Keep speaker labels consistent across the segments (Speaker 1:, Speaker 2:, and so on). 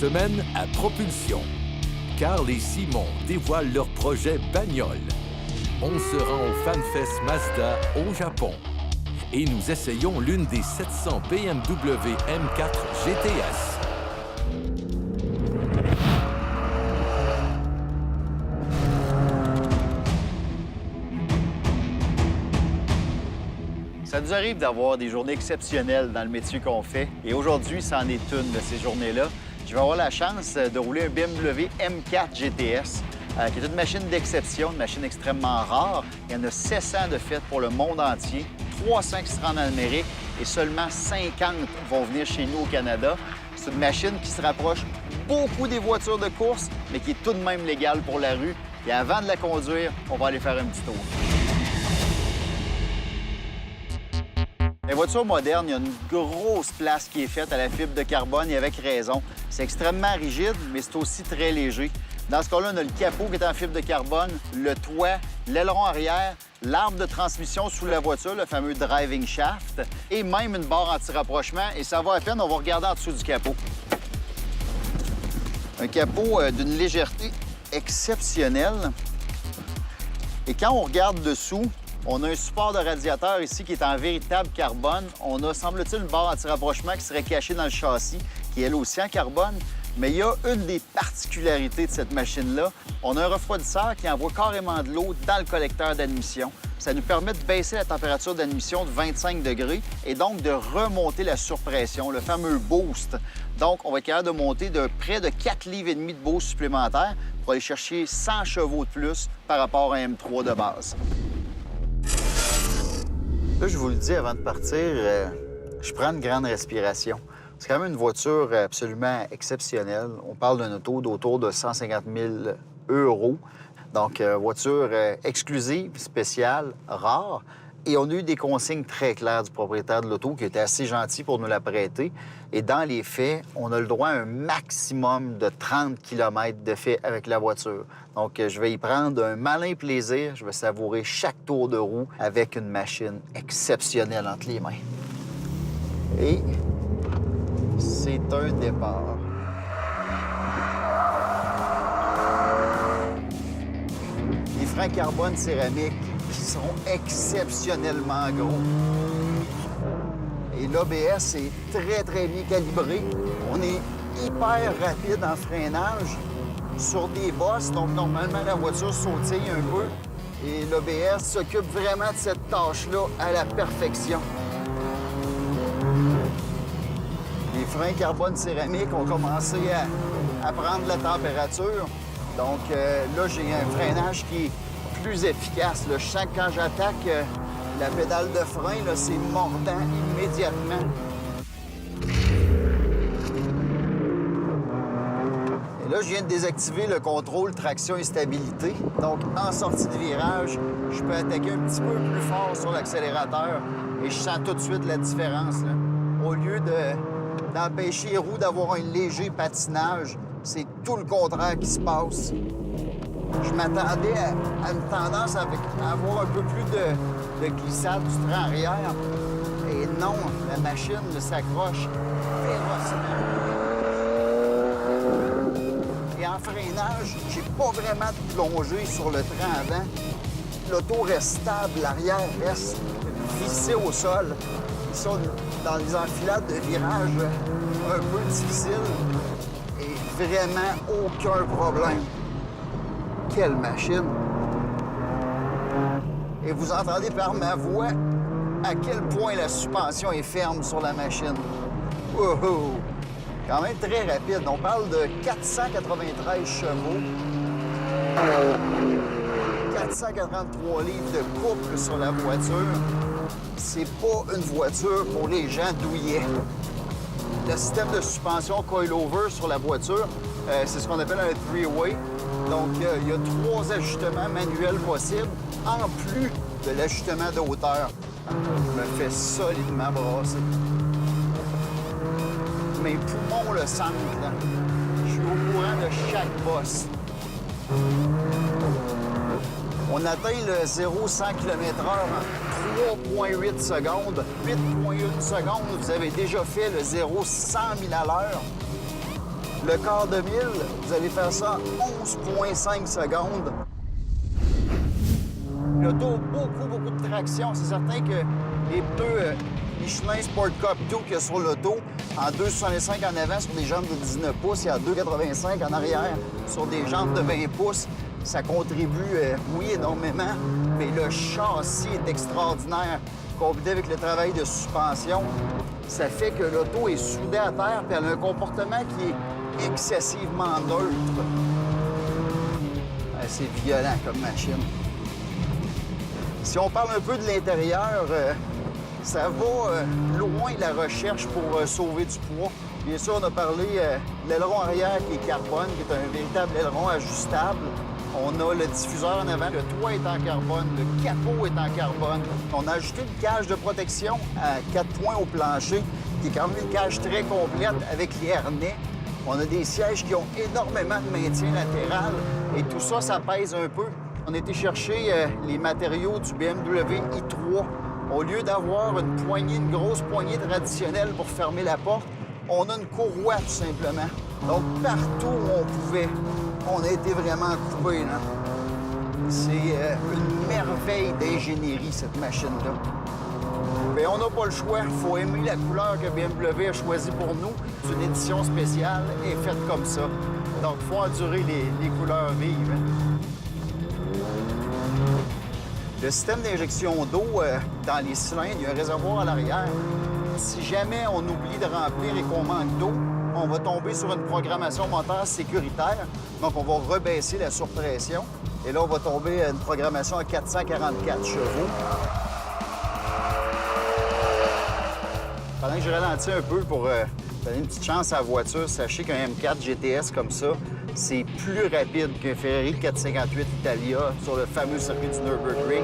Speaker 1: semaine à Propulsion. Carl et Simon dévoilent leur projet bagnole. On se rend au FanFest Mazda au Japon. Et nous essayons l'une des 700 BMW M4 GTS.
Speaker 2: Ça nous arrive d'avoir des journées exceptionnelles dans le métier qu'on fait. Et aujourd'hui, c'en est une de ces journées-là. Je vais avoir la chance de rouler un BMW M4 GTS, qui est une machine d'exception, une machine extrêmement rare. Il y en a 700 de faites pour le monde entier, 300 qui se rendent en Amérique et seulement 50 vont venir chez nous au Canada. C'est une machine qui se rapproche beaucoup des voitures de course, mais qui est tout de même légale pour la rue. Et avant de la conduire, on va aller faire un petit tour. Les voitures modernes, il y a une grosse place qui est faite à la fibre de carbone et avec raison. C'est extrêmement rigide, mais c'est aussi très léger. Dans ce cas-là, on a le capot qui est en fibre de carbone, le toit, l'aileron arrière, l'arbre de transmission sous la voiture, le fameux driving shaft, et même une barre anti-rapprochement. Et ça va à peine, on va regarder en dessous du capot. Un capot d'une légèreté exceptionnelle. Et quand on regarde dessous, on a un support de radiateur ici qui est en véritable carbone. On a, semble-t-il, une barre anti-rapprochement qui serait cachée dans le châssis, qui est elle aussi en carbone. Mais il y a une des particularités de cette machine-là. On a un refroidisseur qui envoie carrément de l'eau dans le collecteur d'admission. Ça nous permet de baisser la température d'admission de 25 degrés et donc de remonter la surpression, le fameux boost. Donc, on va être capable de monter de près de 4,5 livres de boost supplémentaire pour aller chercher 100 chevaux de plus par rapport à un M3 de base. Là, je vous le dis avant de partir, je prends une grande respiration. C'est quand même une voiture absolument exceptionnelle. On parle d'un auto d'autour de 150 000 €. Donc, voiture exclusive, spéciale, rare. Et on a eu des consignes très claires du propriétaire de l'auto qui était assez gentil pour nous la prêter. Et dans les faits, on a le droit à un maximum de 30 km de fait avec la voiture. Donc, je vais y prendre un malin plaisir. Je vais savourer chaque tour de roue avec une machine exceptionnelle entre les mains. Et c'est un départ. Les freins carbone céramique qui sont exceptionnellement gros. Et l'ABS est très, très bien calibré. On est hyper rapide en freinage sur des bosses, donc normalement la voiture sautille un peu. Et l'ABS s'occupe vraiment de cette tâche-là à la perfection. Les freins carbone céramique ont commencé à prendre la température. Donc là, j'ai un freinage qui est plus efficace. Là, je sens que quand j'attaque la pédale de frein, c'est mordant immédiatement. Et là, je viens de désactiver le contrôle traction et stabilité. Donc, en sortie de virage, je peux attaquer un petit peu plus fort sur l'accélérateur et je sens tout de suite la différence. Là. Au lieu d'empêcher les roues d'avoir un léger patinage, c'est tout le contraire qui se passe. Je m'attendais à une tendance à avoir un peu plus de glissade du train arrière. Et non, la machine s'accroche férocement. Et en freinage, j'ai pas vraiment de plongée sur le train avant. L'auto reste stable, l'arrière reste vissé au sol. Ils sont dans les enfilades de virage un peu difficiles. Et vraiment aucun problème. Quelle machine! Et vous entendez par ma voix à quel point la suspension est ferme sur la machine. Wow! Quand même très rapide. On parle de 493 chevaux, 443 livres de couple sur la voiture. C'est pas une voiture pour les gens douillets. Le système de suspension coil-over sur la voiture, c'est ce qu'on appelle un three-way. Donc, il y a 3 ajustements manuels possibles, en plus de l'ajustement de hauteur. Je me fais solidement brasser. Mes poumons le sentent, là. Je suis au courant de chaque bosse. On atteint le 0-100 km/h en 3,8 secondes. 8,1 secondes, vous avez déjà fait le 0-100 000 à l'heure. Le quart de mille, vous allez faire ça en 11,5 secondes. L'auto a beaucoup de traction. C'est certain que les pneus Michelin Sport Cup 2 qu'il y a sur l'auto, en 2,65 en avant sur des jantes de 19 pouces et en 2,85 en arrière sur des jantes de 20 pouces, ça contribue, oui, énormément, mais le châssis est extraordinaire. Combiné avec le travail de suspension, ça fait que l'auto est soudée à terre et elle a un comportement qui est excessivement neutre. C'est violent comme machine. Si on parle un peu de l'intérieur, ça va loin la recherche pour sauver du poids. Bien sûr, on a parlé de l'aileron arrière qui est carbone, qui est un véritable aileron ajustable. On a le diffuseur en avant, le toit est en carbone, le capot est en carbone. On a ajouté une cage de protection à 4 points au plancher, qui est quand même une cage très complète avec les harnais. On a des sièges qui ont énormément de maintien latéral et tout ça, ça pèse un peu. On a été chercher les matériaux du BMW i3. Au lieu d'avoir une grosse poignée traditionnelle pour fermer la porte, on a une courroie, tout simplement. Donc, partout où on pouvait, on a été vraiment coupé, là. C'est une merveille d'ingénierie, cette machine-là. Mais on n'a pas le choix. Il faut aimer la couleur que BMW a choisie pour nous. C'est une édition spéciale et faite comme ça. Donc, il faut endurer les couleurs vives. Le système d'injection d'eau dans les cylindres, il y a un réservoir à l'arrière. Si jamais on oublie de remplir et qu'on manque d'eau, on va tomber sur une programmation moteur sécuritaire. Donc, on va rebaisser la surpression. Et là, on va tomber à une programmation à 444 chevaux. Pendant que je ralentis un peu pour donner une petite chance à la voiture, sachez qu'un M4 GTS comme ça, c'est plus rapide qu'un Ferrari 458 Italia sur le fameux circuit du Nürburgring.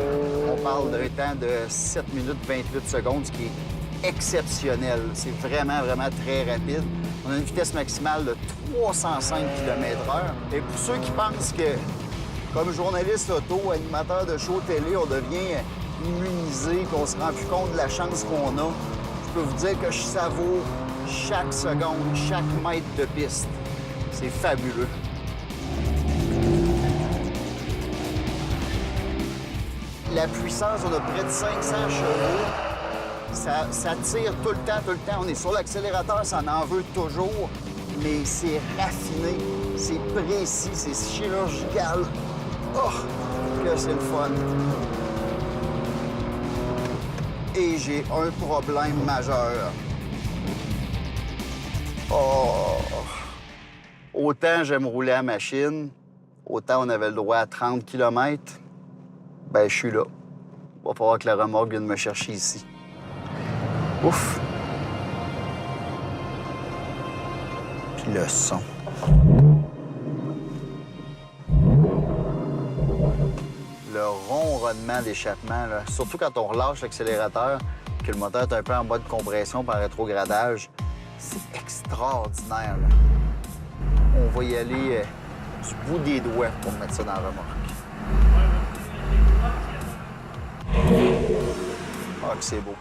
Speaker 2: On parle d'un temps de 7 minutes 28 secondes, ce qui est exceptionnel. C'est vraiment très rapide. On a une vitesse maximale de 305 km/h. Et pour ceux qui pensent que, comme journaliste auto, animateur de show télé, on devient immunisé, qu'on se rend plus compte de la chance qu'on a, je peux vous dire que je savoure chaque seconde, chaque mètre de piste. C'est fabuleux. La puissance, on a près de 500 chevaux. Ça tire tout le temps. On est sur l'accélérateur, ça en veut toujours. Mais c'est raffiné, c'est précis, c'est chirurgical. Oh, que c'est le fun. Et j'ai un problème majeur. Oh! Autant j'aime rouler à la machine, autant on avait le droit à 30 km. Ben, je suis là. Il va falloir que la remorque vienne me chercher ici. Ouf! Puis le son. Le ronronnement d'échappement, là, surtout quand on relâche l'accélérateur, que le moteur est un peu en mode compression par rétrogradage, c'est extraordinaire, là. On va y aller du bout des doigts pour mettre ça dans la remorque. Ah, que c'est beau.